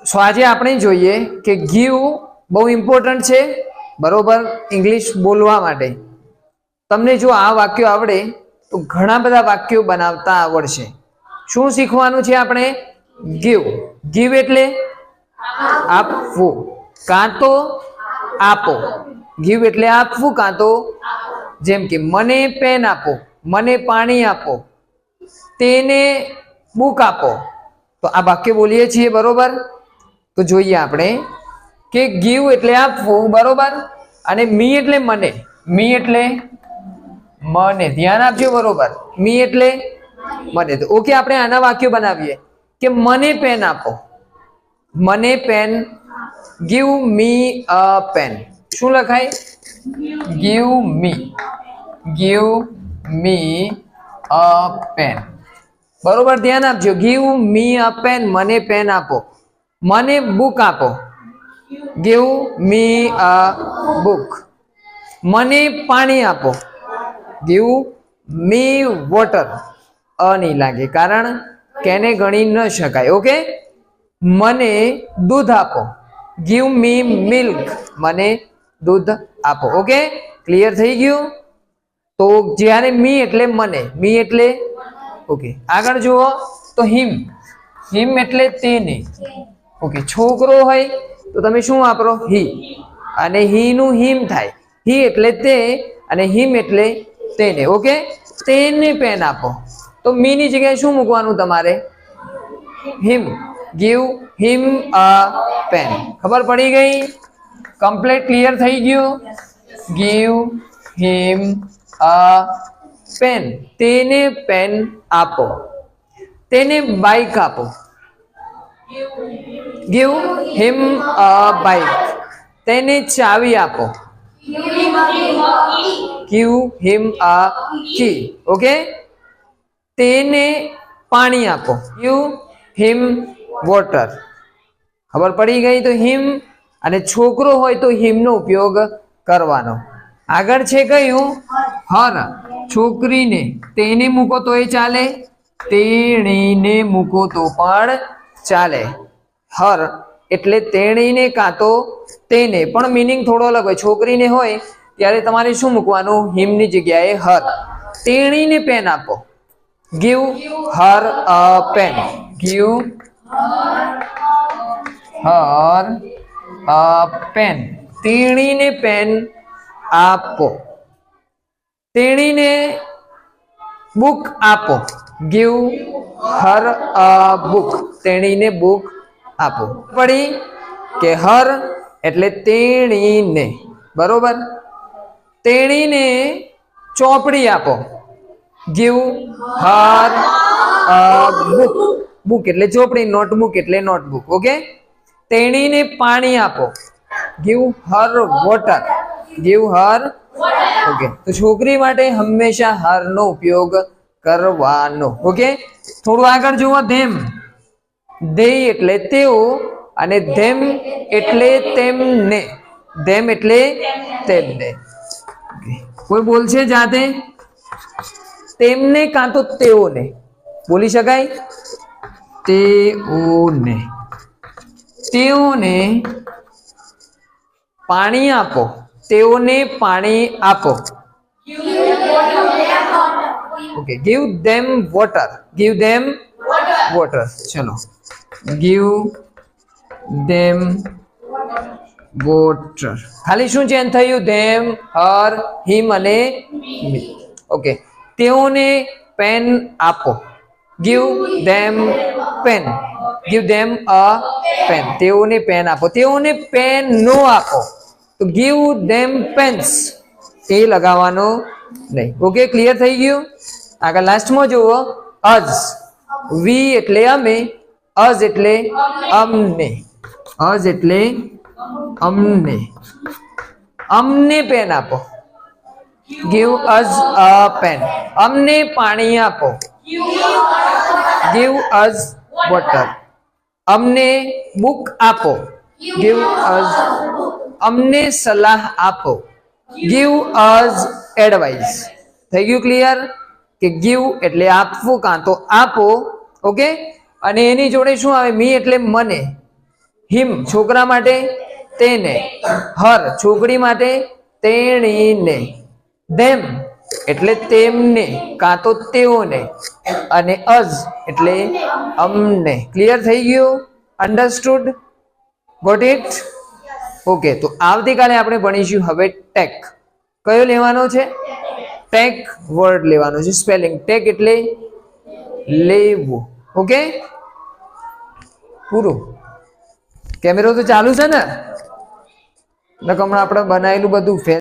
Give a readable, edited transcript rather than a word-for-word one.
સો આજે આપણે જોઈએ કે ગીવ બહુ ઇમ્પોર્ટન્ટ છે, બરોબર, ઇંગ્લિશ બોલવા માટે. તમને જો આ વાક્યો આવડે તો ઘણા બધા વાક્યો બનાવતા આવડશે. શું શીખવાનું છે આપણે? ગીવ. ગીવ એટલે આપવું કાં તો આપો. ગીવ એટલે આપવું કાં તો, જેમ કે મને પેન આપો, મને પાણી આપો, તેને બુક આપો. તો આ વાક્ય બોલીએ છીએ, બરોબર. તો જોઈએ આપણે કે ગીવ એટલે આપવું, બરોબર, અને મી એટલે મને. મી એટલે મને, ધ્યાન આપજો, બરોબર. મી એટલે મને. તો ઓકે, આપણે આના વાક્યો બનાવીએ કે મને પેન આપો. મને pen, give me a pen. શું લખાય? Give me. Give me a pen. બરોબર, ધ્યાન આપજો. ગીવ મી અ પેન, મને પેન આપો. મને બુક આપો. Give me a book. મને પાણી આપો. ગીવ મી વોટર. અ નહીં લાગે કારણ કેને ગણી ન શકાય. ઓકે. મને દૂધ આપો. ગીવ મી મિલ્ક. મને દૂધ આપો. ઓકે, ક્લિયર થઈ ગયું? તો જ્યારે મી એટલે મને, મી એટલે ઓકે. આગળ જુઓ તો હિમ. હિમ એટલે તેને. ઓકે, છોકરો હોય તો તમે શું વાપરો? હી. અને હી નું હિમ થાય. હી એટલે તે અને હિમ એટલે તેને. ઓકે, તેને પેન આપો. તો મી ની જગ્યાએ શું મૂકવાનું તમારે? Him. Give him a pen. ખબર પડી ગઈ? કમ્પ્લીટ ક્લિયર થઈ ગયું? Give him a pen. તેને પેન આપો. તેને બાઇક આપો. Give him a bike. તેને ચાવી આપો. Give him a key. Okay. તેને પાણી આપો. Give him water. ખબર પડી ગઈ? તો હિમ અને છોકરો હોય તો હિમનો ઉપયોગ કરવાનો. આગળ છે કયું? હર. છોકરીને તેને મૂકો તો એ ચાલે, તેણીને મૂકો તો પણ ચાલે. હર એટલે તેણીને કાં તો તેને, પણ મીનિંગ થોડો અલગ હોય. છોકરીને હોય ત્યારે તમારે શું મૂકવાનું? હિમની જગ્યાએ હર. તેણીને પેન આપો. Give her a pen. Give her a pen. તેણીને પેન આપો. તેણીને બુક આપો. Give her a book. તેણીને બુક આપો. પડી કે હર એટલે તેણીને, બરોબર. તેણીને ચોપડી આપો. Give her a book. Book એટલે ચોપડી, નોટબુક એટલે નોટબુક. ઓકે. તેણીને પાણી આપો. ગીવ હર વોટર. ગીવ હર. ઓકે. તો છોકરી માટે હંમેશા હર નો ઉપયોગ કરવાનો. ઓકે. થોડું આગળ જુઓ. ધેમ. દે એટલે તેઓ અને ધેમ એટલે તેમને. ધેમ એટલે તેમને. કોઈ બોલશે જાતે? તેમને કાં તો તેઓને બોલી શકાય. તેઓને. તેઓને પાણી આપો. તેઓને પાણી આપો. Okay. Give them water. Give them water. ચલો, ગીવ ધેમ વોટર. ખાલી શું ચેન્જ થયું? ધેમ, હર, હિમ અને મી. ઓકે. તેઓને પેન આપો. Give them pen. Give them a pen. તેઓને પેન આપો. તેઓને પેન નો આપો તો ગીવ ધેમ પેન્સ. એ લગાવવાનો નહીં. ઓકે, ક્લિયર થઈ ગયું? આગળ લાસ્ટમાં જુઓ. અઝ. વી એટલે અમે. અઝ એટલે અમને. અઝ એટલે અમને. અમને પેન આપો. Give us a pen. અમને પાણી આપો. Give us water. અમને બુક આપો. Give us. અમને સલાહ આપો. Give us advice. થઈ ગયું ક્લિયર? કે ગીવ એટલે આપવું કાં તો આપો. ઓકે. અને એની જોડે શું આવે? મી એટલે મને. હિમ છોકરા માટે, તેને. હર છોકરી માટે, તેણીને. ધેમ એટલે તેમને કાં તો તેઓને. અને અઝ એટલે અમને. ક્લિયર થઈ ગયું? અન્ડરસ્ટુડ? Got it? ઓકે, તો આવતીકાલે આપણે ભણીશું હવે ટેક. કયો લેવાનો છે? ટેક વર્ડ લેવાનો છે. સ્પેલિંગ ટેક એટલે લેવું. ઓકે, પૂરું. કેમેરો તો ચાલુ છે ને? હમણાં આપણે બનાવેલું બધું